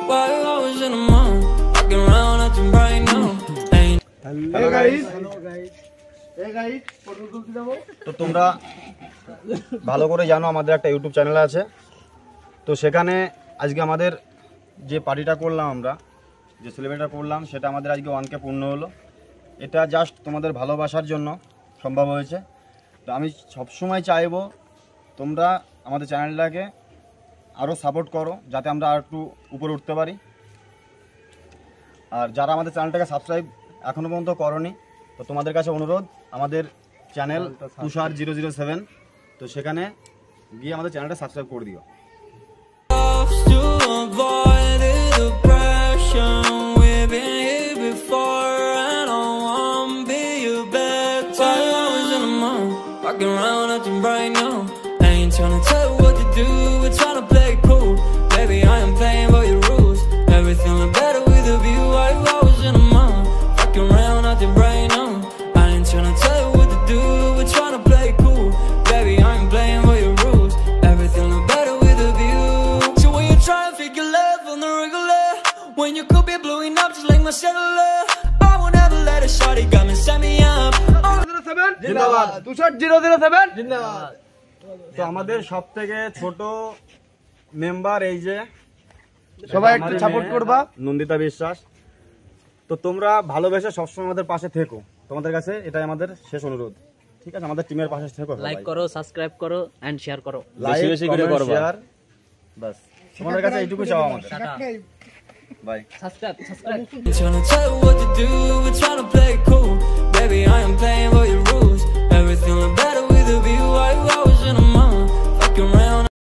Why you always in the mood? Walking around acting right now. Ain't Hello guys. Hey guys, photo তুলতে যাবো। তো তোমরা ভালো করে জানো আমাদের একটা ইউটিউব চ্যানেল আছে। তো সেখানে আজকে আমাদের যে পার্টিটা করলাম, আমরা যে সেলিব্রেটটা করলাম, সেটা আমাদের আজকে 1K পূর্ণ হলো। এটা জাস্ট তোমাদের ভালোবাসার জন্য সম্ভব হয়েছে। তো আমি সবসময় চাইবো তোমরা আমাদের চ্যানেলটাকে আরও সাপোর্ট করো, যাতে আমরা আর একটু উপরে উঠতে পারি। আর যারা আমাদের চ্যানেলটাকে সাবস্ক্রাইব এখনও পর্যন্ত করনি, তো তোমাদের কাছে অনুরোধ, আমাদের চ্যানেল তুষার 007, তো সেখানে গিয়ে আমাদের চ্যানেলটা সাবস্ক্রাইব করে দিও। to avoid the depression. We've been here before, and I won't be your better. Why you always in the mood? Walking around acting right now. I ain't tryna tell you what to do, we're tryna play it cool. Baby, I am playing by your rules. Everything look better with a view. Why you always in the mood? Walking around acting right now. I ain't tryna tell you what to do, we're tryna play it cool. Baby, I am playing by your rules. Everything look better with a view. So when you try and figure love on the regular, when you could be blowing up just like my cellular, I won't ever let a shawty got me, set me up. 007 জিন্দাবাদ, তুষার 007 জিন্দাবাদ। তো আমাদের সবথেকে ছোট member এই যে, সবাই একটু সাপোর্ট করবা, নন্দিতা বিশ্বাস। তো তোমরা ভালোবেসে সবসময় আমাদের পাশে থেকো, তোমাদের কাছে এটাই আমাদের শেষ অনুরোধ, ঠিক আছে? আমাদের টিমের পাশে থেকো, লাইক করো, সাবস্ক্রাইব করো এন্ড শেয়ার করো, বেশি বেশি করে করবা, শেয়ার, বাস তোমাদের কাছে এইটুকু চাওয়া আমাদের। Bye. Subscribe Trying to tell you what to do,